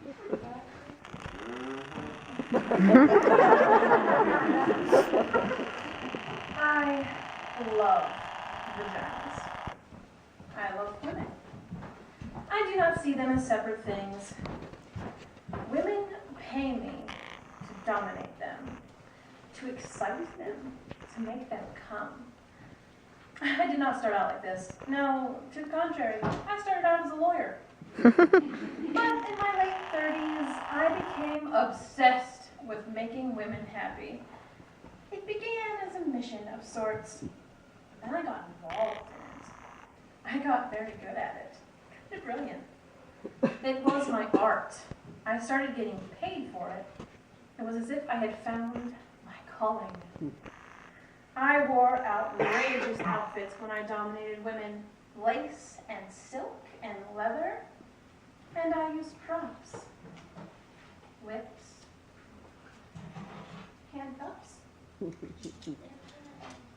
I love vaginas. I love women. I do not see them as separate things. Women pay me to dominate them, to excite them, to make them come. I did not start out like this. No, to the contrary, I started out as a lawyer. But in my late 30s, I became obsessed with making women happy. It began as a mission of sorts. Then I got involved in it. I got very good at it. Kind of brilliant. It was my art. I started getting paid for it. It was as if I had found my calling. I wore outrageous outfits when I dominated women. Lace and silk and leather. And I used props. Whips. Handcuffs.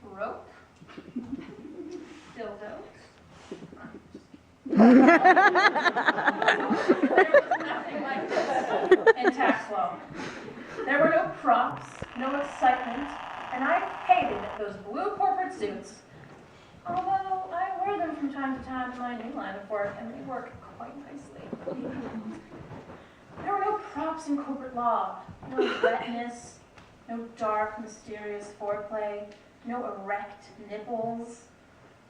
Rope. Dildos. There was nothing like this in tax law. There were no props, no excitement, and I hated those blue corporate suits. Although I wear them from time to time in my new line of work, and they work quite nicely. There were no props in corporate law, no wetness, no dark, mysterious foreplay, no erect nipples,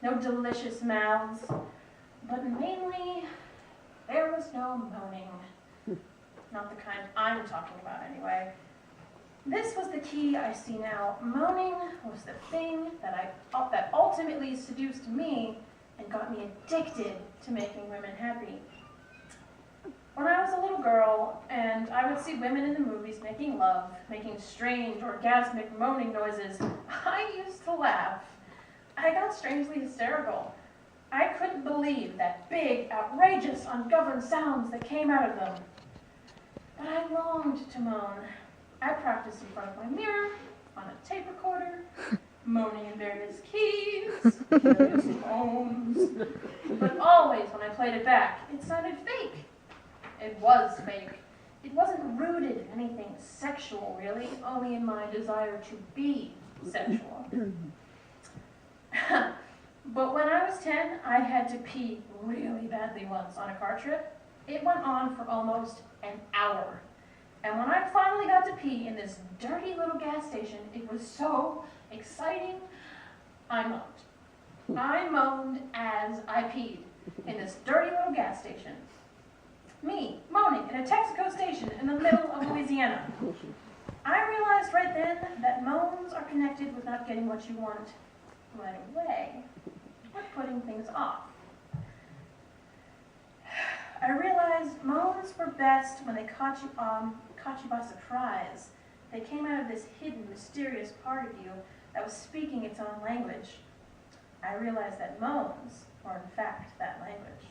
no delicious mouths, but mainly, there was no moaning. Not the kind I'm talking about anyway. This was the key I see now. Moaning was the thing that ultimately seduced me and got me addicted to making women happy. When I was a little girl, and I would see women in the movies making love, making strange, orgasmic moaning noises, I used to laugh. I got strangely hysterical. I couldn't believe that big, outrageous, ungoverned sounds that came out of them. But I longed to moan. I practiced in front of my mirror, on a tape recorder, moaning in various keys, various tones. But always when I played it back, it sounded fake. It was fake. It wasn't rooted in anything sexual, really, only in my desire to be sexual. But when I was 10, I had to pee really badly once on a car trip. It went on for almost an hour. And when I finally got to pee in this dirty little gas station, it was so exciting, I moaned. I moaned as I peed in this dirty little gas station. Me, moaning in a Texaco station in the middle of Louisiana. I realized right then that moans are connected with not getting what you want right away, but putting things off. I realized moans were best when they caught you by surprise. They came out of this hidden, mysterious part of you that was speaking its own language. I realized that moans were in fact that language.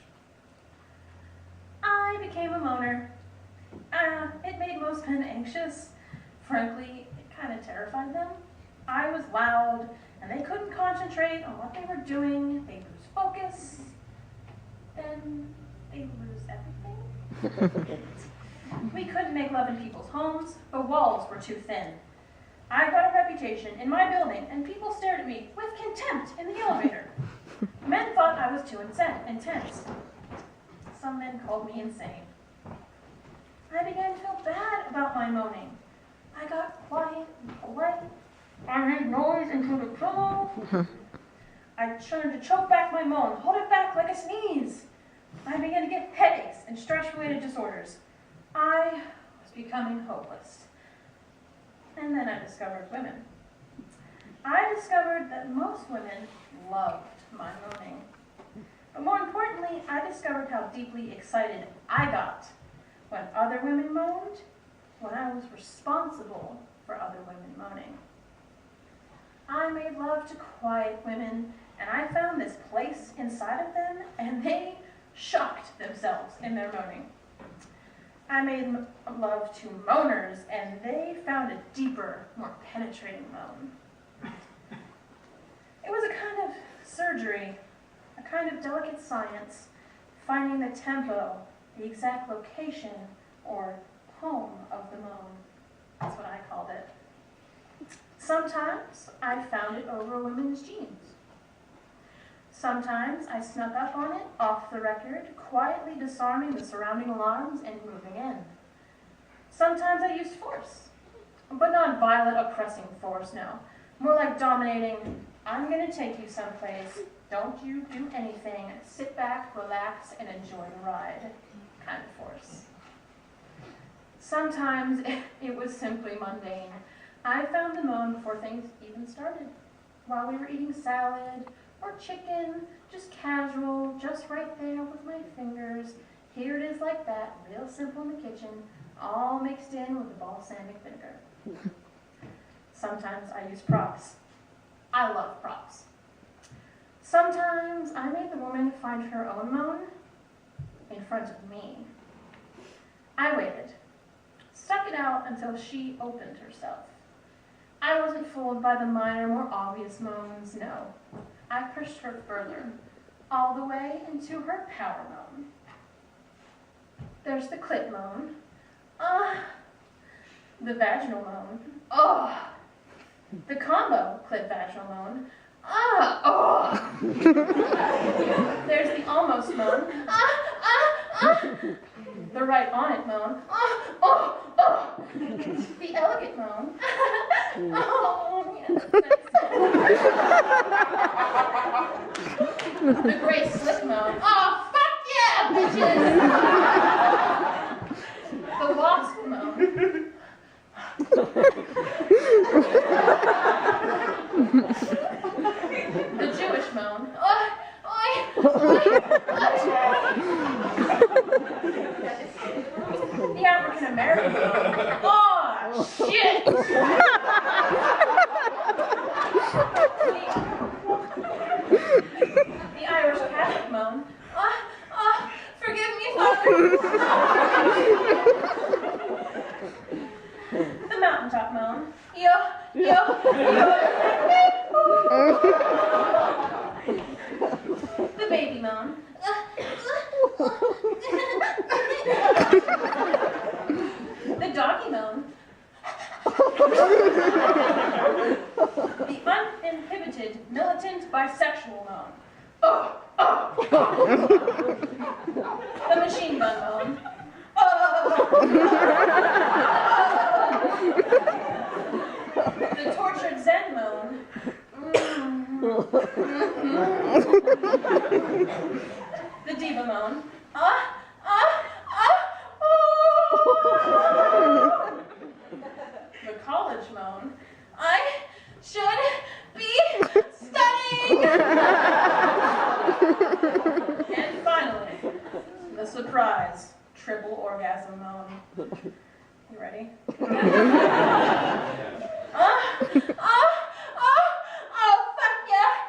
I became a moaner. It made most men anxious. Frankly, it kind of terrified them. I was loud, and they couldn't concentrate on what they were doing. They'd lose focus. Then they'd lose everything. We couldn't make love in people's homes. The walls were too thin. I got a reputation in my building, and people stared at me with contempt in the elevator. Men thought I was too intense. Some men called me insane. I began to feel bad about my moaning. I got quiet and polite. I made noise into the pillow. I tried to choke back my moan, hold it back like a sneeze. I began to get headaches and stress-related disorders. I was becoming hopeless. And then I discovered women. I discovered that most women loved my moaning. But more importantly, I discovered how deeply excited I got when other women moaned, when I was responsible for other women moaning. I made love to quiet women, and I found this place inside of them, and they shocked themselves in their moaning. I made love to moaners, and they found a deeper, more penetrating moan. It was a kind of surgery, a kind of delicate science, finding the tempo, the exact location, or home of the moan. That's what I called it. Sometimes I found it over a women's jeans. Sometimes I snuck up on it off the record, quietly disarming the surrounding alarms and moving in. Sometimes I used force, but not violent, oppressing force, no. More like dominating, I'm gonna take you someplace, don't you do anything, sit back, relax, and enjoy the ride kind of force. Sometimes it was simply mundane. I found the moan before things even started, while we were eating salad or chicken, just casual, just right there with my fingers. Here it is like that, real simple in the kitchen, all mixed in with the balsamic vinegar. Sometimes I use props. I love props. Sometimes I made the woman find her own moan in front of me. I waited, stuck it out until she opened herself. I wasn't fooled by the minor, more obvious moans, no. I pushed her further, all the way into her power moan. There's the clit moan. The vaginal moan. The combo clit vaginal moan. There's the almost moan. The right on it moan. The elegant moan. Yes, the gray slick moan. Fuck yeah, bitches! The wasp moan. The Jewish moan. The African American moan. Shit! The Irish Catholic moan. Forgive me, Father. The mountaintop moan. Yo. The baby moan. The doggy moan. The uninhibited, militant, bisexual moan. The machine gun moan. The tortured Zen moan. The diva moan. The college moan. I should be studying! And finally, the surprise triple orgasm moan. You ready? Fuck yeah!